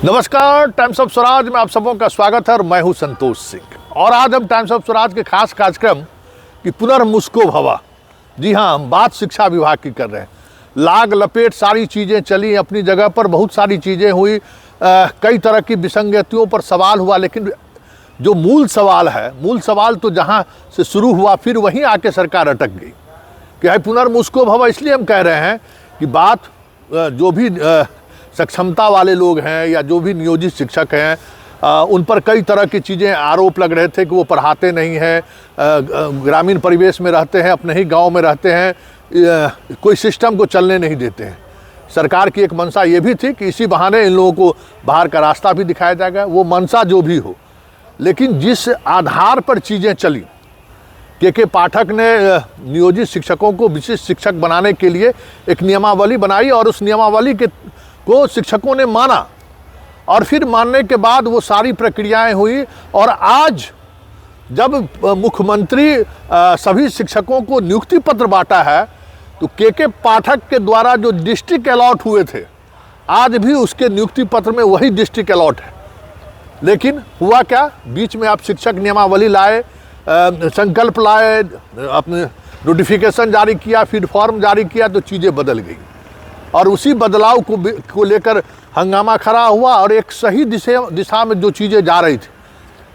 नमस्कार, times of Swaraj में आप सबों का स्वागत है और मैं हूं संतोष सिंह। और आज हम टाइम्स ऑफ स्वराज के खास कार्यक्रम की पुनर्मुस्को भवा, जी हाँ, हम बात शिक्षा विभाग की कर रहे हैं। लाग लपेट सारी चीज़ें चली अपनी जगह पर, बहुत सारी चीज़ें हुई, कई तरह की विसंगतियों पर सवाल हुआ, लेकिन जो मूल सवाल है, मूल सवाल तो जहाँ से शुरू हुआ फिर वहीं आके सरकार अटक गई कि है पुनर्मुस्को भवा। इसलिए हम कह रहे हैं कि बात जो भी सक्षमता वाले लोग हैं या जो भी नियोजित शिक्षक हैं, उन पर कई तरह की चीज़ें आरोप लग रहे थे कि वो पढ़ाते नहीं हैं, ग्रामीण परिवेश में रहते हैं, अपने ही गांव में रहते हैं, कोई सिस्टम को चलने नहीं देते हैं। सरकार की एक मंशा ये भी थी कि इसी बहाने इन लोगों को बाहर का रास्ता भी दिखाया जाएगा। वो मंशा जो भी हो, लेकिन जिस आधार पर चीज़ें चली, के पाठक ने नियोजित शिक्षकों को विशिष्ट शिक्षक बनाने के लिए एक नियमावली बनाई और उस नियमावली को शिक्षकों ने माना, और फिर मानने के बाद वो सारी प्रक्रियाएं हुई। और आज जब मुख्यमंत्री सभी शिक्षकों को नियुक्ति पत्र बांटा है, तो के पाठक के द्वारा जो डिस्ट्रिक्ट अलॉट हुए थे, आज भी उसके नियुक्ति पत्र में वही डिस्ट्रिक्ट अलॉट है। लेकिन हुआ क्या, बीच में आप शिक्षक नियमावली लाए, संकल्प लाए, अपने नोटिफिकेशन जारी किया, फिर फॉर्म जारी किया, तो चीज़ें बदल गई और उसी बदलाव को लेकर हंगामा खड़ा हुआ और एक सही दिशा में जो चीज़ें जा रही थी,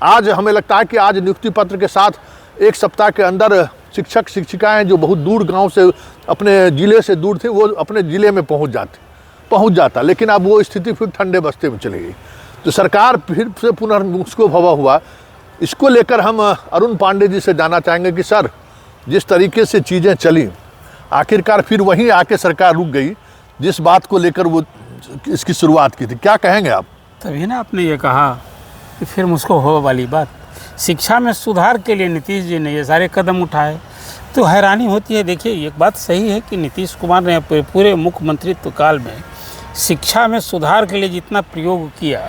आज हमें लगता है कि आज नियुक्ति पत्र के साथ एक सप्ताह के अंदर शिक्षक शिक्षिकाएं जो बहुत दूर गांव से, अपने ज़िले से दूर थे, वो अपने ज़िले में पहुंच जाता। लेकिन अब वो स्थिति फिर ठंडे बस्ते में चली गई। तो सरकार फिर से पुनर्मुस्को भवा हुआ। इसको लेकर हम अरुण पांडे जी से जानना चाहेंगे कि सर, जिस तरीके से चीज़ें चली, आखिरकार फिर वहीं आके सरकार रुक गई जिस बात को लेकर वो इसकी शुरुआत की थी, क्या कहेंगे आप? तभी ना आपने ये कहा कि फिर मुझको हो वाली बात, शिक्षा में सुधार के लिए नीतीश जी ने ये सारे कदम उठाए, तो हैरानी होती है। देखिए, एक बात सही है कि नीतीश कुमार ने पूरे मुख्यमंत्रित्व काल में शिक्षा में सुधार के लिए जितना प्रयोग किया,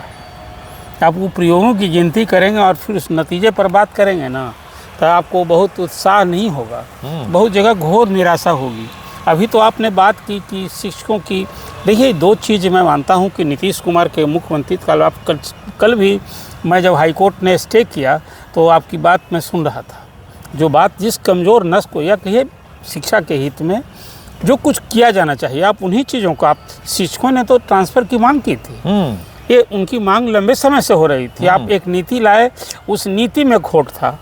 आप वो प्रयोगों की गिनती करेंगे और फिर उस नतीजे पर बात करेंगे ना, तो आपको बहुत उत्साह नहीं होगा, बहुत जगह घोर निराशा होगी। अभी तो आपने बात की कि शिक्षकों की, देखिए दो चीज़ मैं मानता हूं कि नीतीश कुमार के मुख्यमंत्री काल, आप कल भी मैं जब हाईकोर्ट ने स्टे किया तो आपकी बात मैं सुन रहा था। जो बात, जिस कमज़ोर नस को, या कहिए शिक्षा के हित में जो कुछ किया जाना चाहिए, आप उन्हीं चीज़ों को, आप शिक्षकों ने तो ट्रांसफ़र की मांग की थी, ये उनकी मांग लंबे समय से हो रही थी। आप एक नीति लाए, उस नीति में खोट था,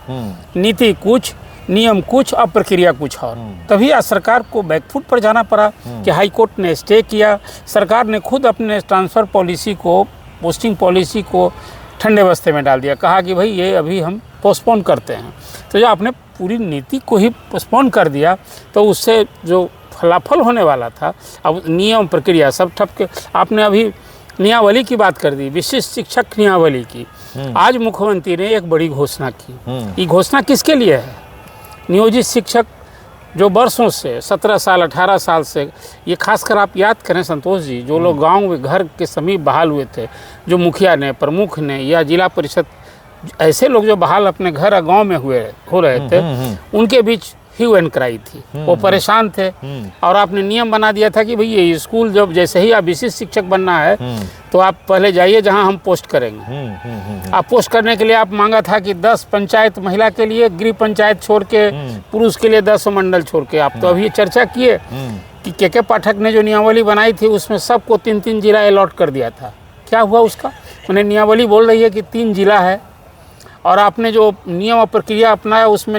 नीति कुछ, नियम कुछ और प्रक्रिया कुछ और, तभी आज सरकार को बैकफुट पर जाना पड़ा कि हाई कोर्ट ने स्टे किया। सरकार ने खुद अपने ट्रांसफ़र पॉलिसी को, पोस्टिंग पॉलिसी को ठंडे बस्ते में डाल दिया, कहा कि भाई ये अभी हम पोस्टपोन करते हैं। तो जब आपने पूरी नीति को ही पोस्टपोन कर दिया, तो उससे जो फलाफल होने वाला था, अब नियम प्रक्रिया सब ठप के। आपने अभी नियमावली की बात कर दी, विशिष्ट शिक्षक नियमावली की। आज मुख्यमंत्री ने एक बड़ी घोषणा की। ये घोषणा किसके लिए है? नियोजित शिक्षक जो वर्षों से, 17 साल 18 साल से, ये खासकर आप याद करें संतोष जी, जो लोग गांव में घर के समीप बहाल हुए थे, जो मुखिया ने, प्रमुख ने या जिला परिषद, ऐसे लोग जो बहाल अपने घर और गांव में हो रहे थे, उनके बीच ह्यू एंड क्राई थी। वो परेशान थे और आपने नियम बना दिया था कि भाई ये स्कूल, जब जैसे ही आप विशिष्ट शिक्षक बनना है तो आप पहले जाइए जहां हम पोस्ट करेंगे। आप पोस्ट करने के लिए आप मांगा था कि 10 पंचायत महिला के लिए, गृह पंचायत छोड़ के, पुरुष के लिए 10 मंडल छोड़ के। आप तो अभी चर्चा किए कि के पाठक ने जो नियमावली बनाई थी उसमें सबको 3-3 जिला अलॉट कर दिया था। क्या हुआ उसका? मैंने नियमावली बोल रही है कि 3 जिला है, और आपने जो नियम और प्रक्रिया अपनाया उसमें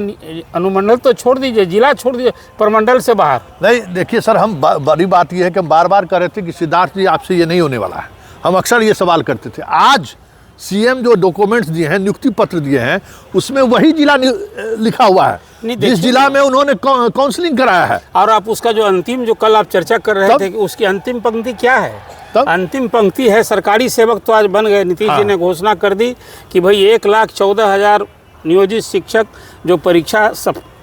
अनुमंडल तो छोड़ दीजिए, जिला छोड़ दीजिए, प्रमंडल से बाहर नहीं। देखिए सर, हम बड़ी बात यह है कि हम बार बार कह रहे थे कि सिद्धार्थ जी, आपसे ये नहीं होने वाला है। हम अक्सर ये सवाल करते थे। आज सीएम जो डॉक्यूमेंट्स दिए हैं, नियुक्ति पत्र दिए हैं, उसमें वही जिला लिखा हुआ है जिस जिला में उन्होंने काउंसलिंग कराया है। और आप उसका जो अंतिम, जो कल आप चर्चा कर रहे थे कि उसकी अंतिम पंक्ति क्या है? अंतिम पंक्ति है, सरकारी सेवक तो आज बन गए। नीतीश जी ने घोषणा कर दी कि भाई 1,14,000 नियोजित शिक्षक जो परीक्षा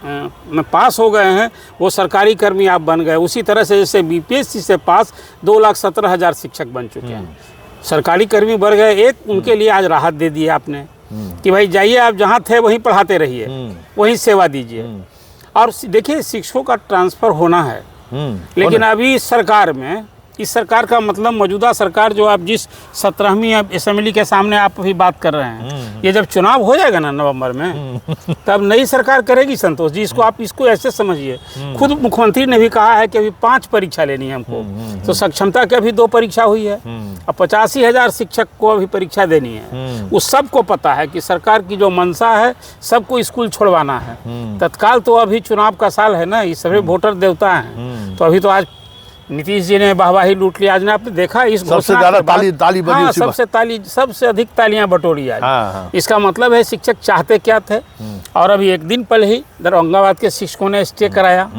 में पास हो गए हैं, वो सरकारी कर्मी आप बन गए। उसी तरह से जैसे बीपीएससी से पास 2,17,000 शिक्षक बन चुके हैं, सरकारी कर्मी बढ़ गए। एक उनके लिए आज राहत दे दी आपने कि भाई जाइए, आप जहाँ थे वहीं पढ़ाते रहिए, वहीं सेवा दीजिए। और देखिए, शिक्षकों का ट्रांसफ़र होना है, लेकिन अभी सरकार में इस सरकार का मतलब मौजूदा सरकार जो आप जिस 17वीं असेंबली के सामने आप अभी बात कर रहे हैं, ये जब चुनाव हो जाएगा ना नवंबर में, तब नई सरकार करेगी संतोष जी। इसको आप इसको ऐसे समझिए, खुद मुख्यमंत्री ने भी कहा है कि अभी 5 परीक्षा लेनी है हमको, तो सक्षमता की अभी 2 परीक्षा हुई है, अब 85,000 शिक्षक को अभी परीक्षा देनी है। उस सबको पता है कि सरकार की जो मंशा है सबको स्कूल छोड़वाना है तत्काल। तो अभी चुनाव का साल है ना, ये सभी वोटर देवता हैं, तो अभी तो आज नीतीश जी ने वाहवाही लूट लिया। आज ने आपने देखा इस सबसे ज्यादा ताली बजी। हाँ, सबसे अधिक तालियां बटोरी आज। हाँ। इसका मतलब है शिक्षक चाहते क्या थे। और अभी एक दिन पहले ही औरंगाबाद के शिक्षकों ने स्टे कराया,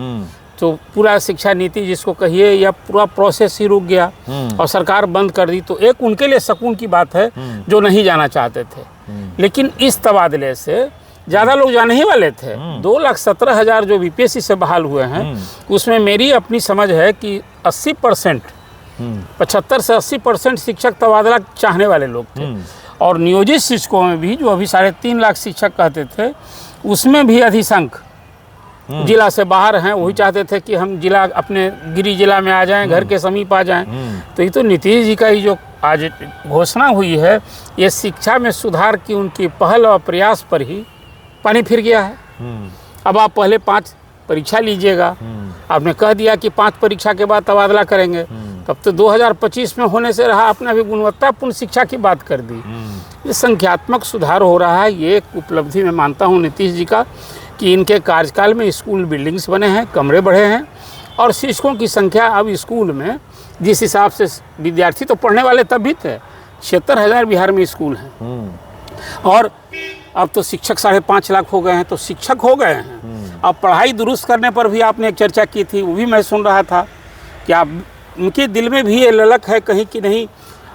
तो पूरा शिक्षा नीति जिसको कहिए या पूरा प्रोसेस ही रुक गया और सरकार बंद कर दी। तो एक उनके लिए सुकून की बात है जो नहीं जाना चाहते थे। लेकिन इस तबादले से ज़्यादा लोग जाने ही वाले थे। 2,17,000 जो बीपीएससी से बहाल हुए हैं, उसमें मेरी अपनी समझ है कि 80%, 75 से 80% शिक्षक तबादला चाहने वाले लोग थे। और नियोजित शिक्षकों में भी जो अभी 3.5 लाख शिक्षक कहते थे, उसमें भी अधिसंख्य जिला से बाहर हैं, वही चाहते थे कि हम जिला अपने गिरी जिला में आ जाएं, घर के समीप आ जाएं। तो ये तो नीतीश जी का ही जो आज घोषणा हुई है, ये शिक्षा में सुधार की उनकी पहल और प्रयास पर ही पानी फिर गया है। अब आप पहले 5 परीक्षा लीजिएगा, आपने कह दिया कि 5 परीक्षा के बाद तबादला करेंगे, तब तो 2025 में होने से रहा, आपने अभी गुणवत्तापूर्ण शिक्षा की बात कर दी। ये संख्यात्मक सुधार हो रहा है, ये एक उपलब्धि मैं मानता हूँ नीतीश जी का कि इनके कार्यकाल में स्कूल बिल्डिंग्स बने हैं, कमरे बढ़े हैं और शिक्षकों की संख्या अब स्कूल में जिस हिसाब से विद्यार्थी तो पढ़ने वाले तब भी थे, 76,000 बिहार में स्कूल हैं और अब तो शिक्षक 5.5 लाख हो गए हैं, तो शिक्षक हो गए हैं। अब पढ़ाई दुरुस्त करने पर भी आपने एक चर्चा की थी, वो भी मैं सुन रहा था कि आप उनके दिल में भी ये ललक है कहीं कि नहीं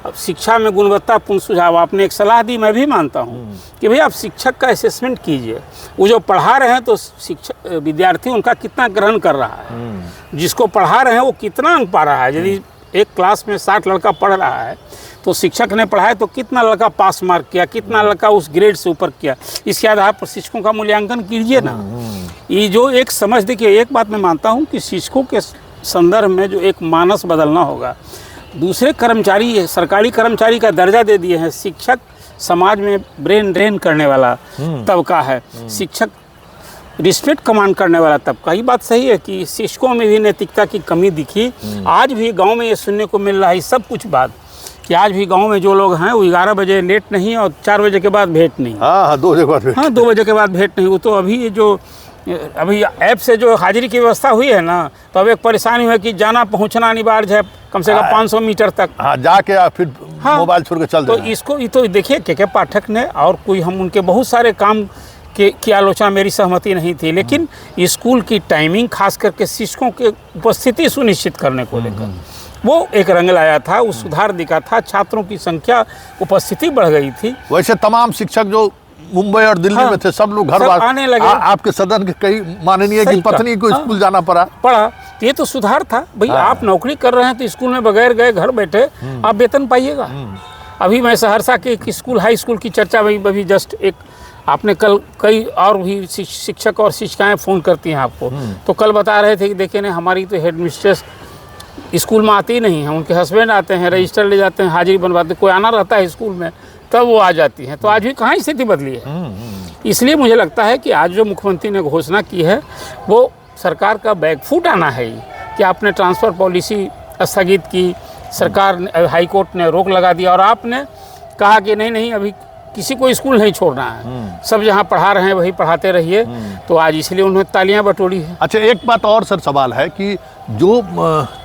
अब शिक्षा में गुणवत्तापूर्ण सुझाव। आपने एक सलाह दी, मैं भी मानता हूँ कि भाई आप शिक्षक का असेसमेंट कीजिए, वो जो पढ़ा रहे हैं तो शिक्षक विद्यार्थी उनका कितना ग्रहण कर रहा है, जिसको पढ़ा रहे हैं वो कितना अंक पा रहा है। यदि एक क्लास में 60 लड़का पढ़ रहा है तो शिक्षक ने पढ़ाया तो कितना लड़का पास मार्क किया, कितना लड़का उस ग्रेड से ऊपर किया, इसके आधार पर शिक्षकों का मूल्यांकन कीजिए ना। ये जो एक समझ, देखिए एक बात मैं मानता हूँ कि शिक्षकों के संदर्भ में जो एक मानस बदलना होगा। दूसरे कर्मचारी सरकारी कर्मचारी का दर्जा दे दिए हैं, शिक्षक समाज में ब्रेन ड्रेन करने वाला तबका है, शिक्षक रिस्पेक्ट कमांड करने वाला तबका। ये बात सही है कि शिक्षकों में भी नैतिकता की कमी दिखी। आज भी गांव में ये सुनने को मिल रहा है सब कुछ बात कि आज भी गांव में जो लोग हैं वो 11 बजे लेट नहीं और 4 बजे के बाद भेंट नहीं। हाँ, 2 बजे के बाद भेंट। हाँ, 2 बजे के बाद भेंट नहीं। वो तो अभी ऐप से जो हाजिरी की व्यवस्था हुई है ना, तो अब एक परेशानी है कि जाना पहुंचना अनिवार्य है कम से कम 500 मीटर तक। हाँ, जाके फिर मोबाइल छोड़ के चल तो इसको तो देखिए के पाठक ने और कोई हम उनके बहुत सारे काम की आलोचना मेरी सहमति नहीं थी, लेकिन स्कूल की टाइमिंग खास करके शिक्षकों की उपस्थिति सुनिश्चित करने को लेकर वो एक रंग लाया था, वो सुधार दिखा था, छात्रों की संख्या उपस्थिति बढ़ गई थी। वैसे तमाम शिक्षक जो मुंबई और दिल्ली में थे सब लोग घर आने लगे। आपके सदन के कई माननीय की पत्नी को स्कूल जाना पड़ा। तो ये तो सुधार था भाई। आप नौकरी कर रहे हैं तो स्कूल में बगैर गए घर बैठे आप वेतन पाइएगा। अभी मैं सहरसा के एक स्कूल हाई स्कूल की चर्चा अभी जस्ट एक आपने कल कई और भी शिक्षक और शिक्षिकाएं फ़ोन करती हैं आपको, तो कल बता रहे थे कि देखिए ना हमारी तो हेड मिस्ट्रेस स्कूल में आती नहीं है, उनके हस्बैंड आते हैं, रजिस्टर ले जाते हैं, हाजिरी बनवाते, कोई आना रहता है स्कूल में तब वो आ जाती हैं। तो आज भी कहाँ स्थिति बदली है। इसलिए मुझे लगता है कि आज जो मुख्यमंत्री ने घोषणा की है वो सरकार का बैकफुट आना है कि आपने ट्रांसफ़र पॉलिसी स्थगित की, सरकार हाई कोर्ट ने रोक लगा दिया और आपने कहा कि नहीं अभी किसी को स्कूल नहीं छोड़ना है, सब जहाँ पढ़ा रहे हैं वही पढ़ाते रहिए। तो आज इसलिए उन्होंने तालियां बटोरी है। अच्छा, एक बात और सर सवाल है कि जो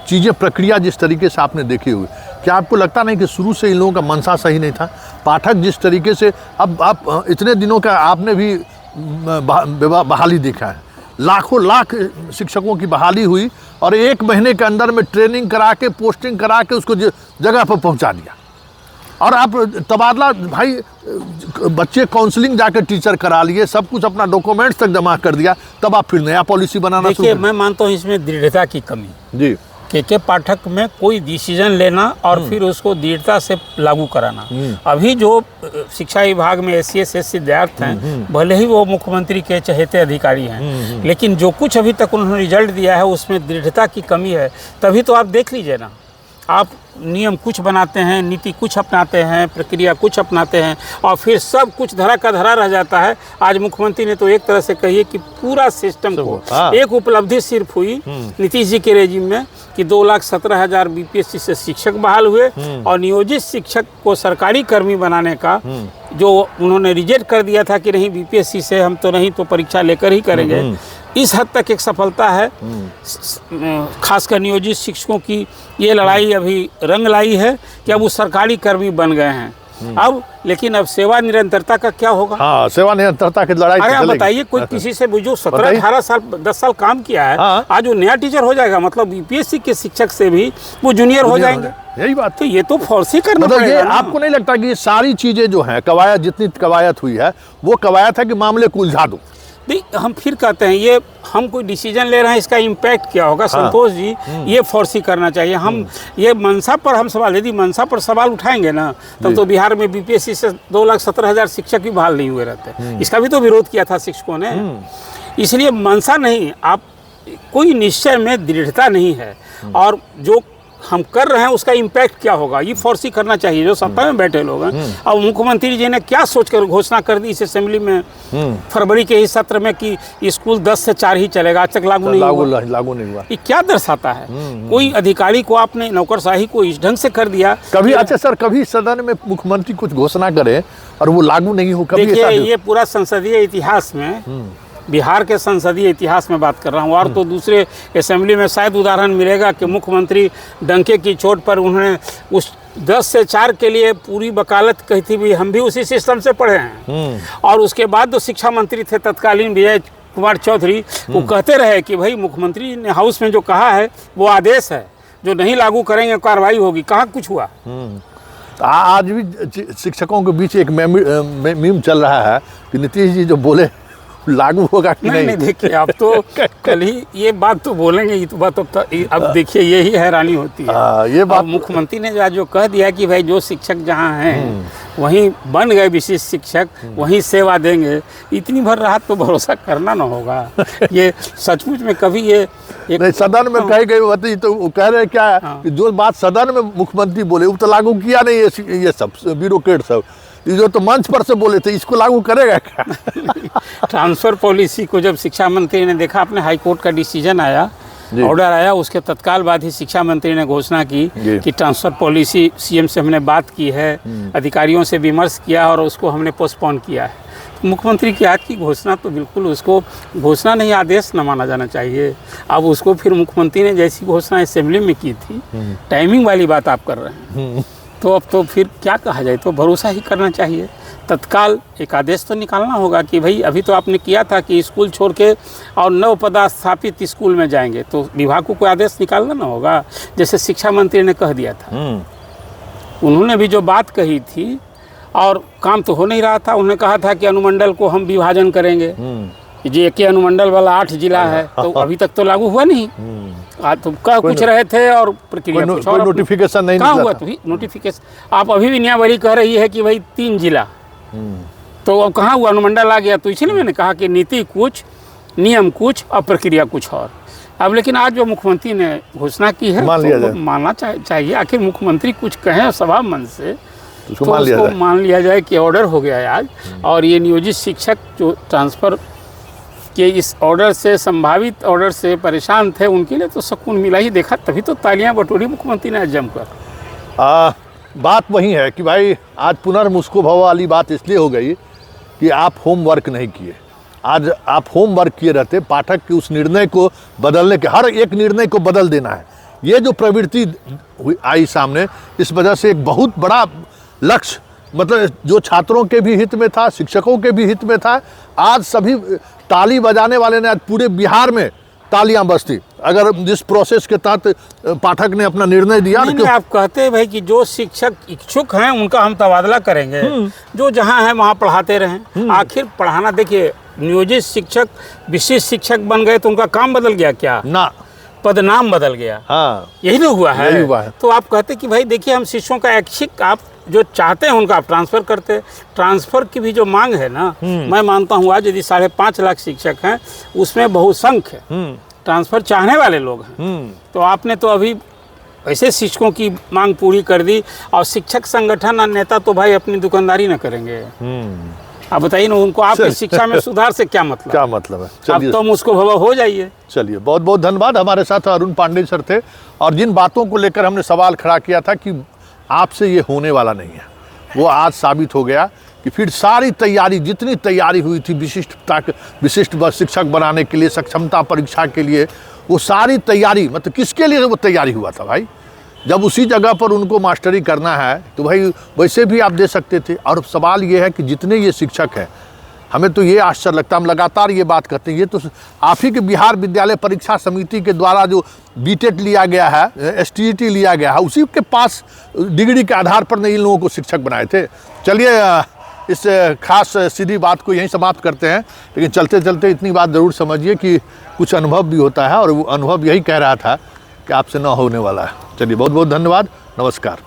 चीज़ें प्रक्रिया जिस तरीके से आपने देखी हुई, क्या आपको लगता नहीं कि शुरू से इन लोगों का मनसा सही नहीं था? पाठक जिस तरीके से अब आप इतने दिनों का आपने भी बहाली देखा है, लाख शिक्षकों की बहाली हुई और 1 महीने के अंदर में ट्रेनिंग करा के पोस्टिंग करा के उसको जगह पर पहुंचा दिया। और आप तबादला भाई बच्चे काउंसलिंग जाकर टीचर करा लिए, सब कुछ अपना डॉक्यूमेंट्स तक जमा कर दिया, तब आप फिर नया पॉलिसी बनाना। देखिए मैं मानता हूँ इसमें दृढ़ता की कमी जी के पाठक में कोई डिसीजन लेना और फिर उसको दृढ़ता से लागू कराना। अभी जो शिक्षा विभाग में SC SC विद्यार्थी हैं, भले ही वो मुख्यमंत्री के चहेते अधिकारी हैं, लेकिन जो कुछ अभी तक उन्होंने रिजल्ट दिया है उसमें दृढ़ता की कमी है। तभी तो आप देख लीजिए ना आप नियम कुछ बनाते हैं, नीति कुछ अपनाते हैं, प्रक्रिया कुछ अपनाते हैं और फिर सब कुछ धरा का धरा रह जाता है। आज मुख्यमंत्री ने तो एक तरह से कहिए कि पूरा सिस्टम को एक उपलब्धि सिर्फ हुई नीतीश जी के रेजिम में कि 2,17,000 बीपीएससी से शिक्षक बहाल हुए और नियोजित शिक्षक को सरकारी कर्मी बनाने का जो उन्होंने रिजेक्ट कर दिया था कि नहीं बीपीएससी से हम तो नहीं तो परीक्षा लेकर ही करेंगे, इस हद तक एक सफलता है। खासकर नियोजित शिक्षकों की ये लड़ाई अभी रंग लाई है कि अब वो सरकारी कर्मी बन गए हैं। अब लेकिन अब सेवा निरंतरता का क्या होगा? हाँ, सेवा निरंतरता की लड़ाई। अरे आप बताइए, कोई किसी से जो 17-18 साल 10 साल काम किया है, आज वो नया टीचर हो जाएगा, मतलब बीपीएससी के शिक्षक से भी वो जूनियर हो जाएंगे। यही बात। तो ये तो फोर्स ही करना मतलब पड़ेगा। ये आपको नहीं लगता कि ये सारी चीजें जो हैं, कवायद जितनी कवायद हुई है वो कवायद है कि मामले को उलझा दो? नहीं, हम फिर कहते हैं ये हम कोई डिसीजन ले रहे हैं, इसका इम्पैक्ट क्या होगा? संतोष जी, ये फोर्स ही करना चाहिए। हम ये मंशा पर हम सवाल, यदि मंशा पर सवाल उठाएंगे ना तब तो बिहार में बीपीएससी से 2,17,000 शिक्षक भी बहाल नहीं हुए रहते। इसका भी तो विरोध किया था शिक्षकों ने। इसलिए मंशा नहीं, आप कोई निश्चय में दृढ़ता नहीं है और जो हम कर रहे हैं उसका इम्पैक्ट क्या होगा, ये फोर्स ही करना चाहिए जो सत्ता में बैठे लोग हैं। और मुख्यमंत्री जी ने क्या सोचकर घोषणा कर दी इस असेंबली में फरवरी के ही सत्र में कि स्कूल 10 से 4 ही चलेगा, आज तक लागू नहीं हुआ। ये क्या दर्शाता है? कोई अधिकारी को आपने नौकरशाही को इस ढंग से कर दिया। कभी अच्छा सर, कभी सदन में मुख्यमंत्री कुछ घोषणा करे और वो लागू नहीं हो? कभी देखिए, ये पूरा संसदीय इतिहास में, बिहार के संसदीय इतिहास में बात कर रहा हूँ, और तो दूसरे असेंबली में शायद उदाहरण मिलेगा कि मुख्यमंत्री डंके की चोट पर उन्होंने उस 10 से 4 के लिए पूरी वकालत कही थी। भी हम भी उसी सिस्टम से पढ़े हैं। और उसके बाद जो शिक्षा मंत्री थे तत्कालीन विजय कुमार चौधरी, वो कहते रहे कि भाई मुख्यमंत्री ने हाउस में जो कहा है वो आदेश है, जो नहीं लागू करेंगे कार्रवाई होगी। कहाँ कुछ हुआ? आज भी शिक्षकों के बीच एक मीम चल रहा है कि नीतीश जी जो बोले लागू होगा कि नहीं। देखिए, आप तो कल ही ये बात तो बोलेंगे, ये तो बात अब देखिए यही हैरानी होती है। ये बात मुख्यमंत्री ने जो कह दिया कि भाई जो शिक्षक जहाँ हैं वहीं बन गए विशिष्ट शिक्षक, वहीं सेवा देंगे, इतनी भर राहत तो भरोसा करना ना होगा। ये सचमुच में कभी ये नहीं, सदन में कही गई होती तो कह रहे क्या है कि जो बात सदन में मुख्यमंत्री बोले वो तो लागू किया नहीं। ये सब ब्यूरोक्रेट सब जो तो मंच पर से बोले थे, इसको लागू करेगा क्या? ट्रांसफर पॉलिसी को जब शिक्षा मंत्री ने देखा, अपने हाई कोर्ट का डिसीजन आया, ऑर्डर आया, उसके तत्काल बाद ही शिक्षा मंत्री ने घोषणा की कि ट्रांसफर पॉलिसी सीएम से हमने बात की है, अधिकारियों से विमर्श किया और उसको हमने पोस्टपोन किया है। तो मुख्यमंत्री की आज की घोषणा तो बिल्कुल, उसको घोषणा नहीं आदेश न माना जाना चाहिए। अब उसको फिर मुख्यमंत्री ने जैसी घोषणा असेंबली में की थी, टाइमिंग वाली बात आप कर रहे हैं, तो अब तो फिर क्या कहा जाए, तो भरोसा ही करना चाहिए। तत्काल एक आदेश तो निकालना होगा कि भाई अभी तो आपने किया था कि स्कूल छोड़ के और नव पदस्थापित स्कूल में जाएंगे, तो विभाग को कोई आदेश निकालना ना होगा, जैसे शिक्षा मंत्री ने कह दिया था। उन्होंने भी जो बात कही थी और काम तो हो नहीं रहा था। उन्होंने कहा था कि अनुमंडल को हम विभाजन करेंगे, जी एक अनुमंडल वाला 8 जिला है, तो अभी तक तो लागू हुआ नहीं। तो कह कुछ रहे थे और प्रक्रिया कुछ और, नोटिफिकेशन नहीं कहाँ हुआ? तो नोटिफिकेशन आप अभी भी न्यायावली कह रही है कि भाई 3 जिला, तो अब कहाँ हुआ? अनुमंडल आ गया। तो इसलिए मैंने कहा कि नीति कुछ, नियम कुछ और प्रक्रिया कुछ और। अब लेकिन आज जो मुख्यमंत्री ने घोषणा की है तो मानना चाहिए। आखिर मुख्यमंत्री कुछ कहें सभा मंच से तो उसको मान लिया जाए कि ऑर्डर हो गया है आज। और ये नियोजित शिक्षक जो ट्रांसफ़र के इस ऑर्डर से, संभावित ऑर्डर से परेशान थे, उनके लिए तो सुकून मिला ही देखा, तभी तो तालियां बटोरी मुख्यमंत्री ने जमकर। बात वही है कि भाई आज पुनर्मुस्को भव वाली बात इसलिए हो गई कि आप होमवर्क नहीं किए। आज आप होमवर्क किए रहते, पाठक के उस निर्णय को बदलने के, हर एक निर्णय को बदल देना है, ये जो प्रवृत्ति आई सामने, इस वजह से एक बहुत बड़ा लक्ष्य, मतलब जो छात्रों के भी हित में था, शिक्षकों के भी हित में था, आज सभी ताली बजाने वाले ने आज पूरे बिहार में तालियां बजती अगर जिस प्रोसेस के तहत पाठक ने अपना निर्णय दिया। नहीं, आप कहते हैं भाई कि जो शिक्षक इच्छुक हैं उनका हम तबादला करेंगे, जो जहां है वहां पढ़ाते रहें। आखिर पढ़ाना, देखिए नियोजित शिक्षक विशिष्ट शिक्षक बन गए तो उनका काम बदल गया क्या? ना, पदनाम बदल गया। हाँ, यही तो हुआ है। तो आप कहते कि भाई देखिए हम शिष्यों का ऐच्छिक, आप जो चाहते हैं उनका आप ट्रांसफ़र करते। ट्रांसफ़र की भी जो मांग है ना, मैं मानता हूँ आज यदि 5.5 लाख शिक्षक हैं, उसमें बहुसंख्य ट्रांसफ़र चाहने वाले लोग हैं। तो आपने तो अभी ऐसे शिक्षकों की मांग पूरी कर दी, और शिक्षक संगठन और नेता तो भाई अपनी दुकानदारी न करेंगे। आप बताइए ना, उनको आपकी शिक्षा में सुधार से क्या मतलब? क्या मतलब है? अब चलिए तो मुझको भवा हो जाइए। चलिए, बहुत बहुत धन्यवाद। हमारे साथ अरुण पांडे सर थे, और जिन बातों को लेकर हमने सवाल खड़ा किया था कि आपसे ये होने वाला नहीं है, वो आज साबित हो गया कि फिर सारी तैयारी, जितनी तैयारी हुई थी विशिष्ट शिक्षक बनाने के लिए, सक्षमता परीक्षा के लिए, वो सारी तैयारी, मतलब किसके लिए वो तैयारी हुआ था भाई? जब उसी जगह पर उनको मास्टरी करना है तो भाई वैसे भी आप दे सकते थे। और सवाल ये है कि जितने ये शिक्षक हैं, हमें तो ये आश्चर्य लगता है, हम लगातार ये बात करते हैं, ये तो आप ही के बिहार विद्यालय परीक्षा समिति के द्वारा जो बीटेट लिया गया है, एसटीईटी लिया गया है, उसी के पास डिग्री के आधार पर नहीं इन लोगों को शिक्षक बनाए थे। चलिए, इस खास सीधी बात को यहीं समाप्त करते हैं, लेकिन चलते चलते इतनी बात ज़रूर समझिए कि कुछ अनुभव भी होता है, और वो अनुभव यही कह रहा था कि आपसे ना होने वाला है। चलिए, बहुत बहुत धन्यवाद, नमस्कार।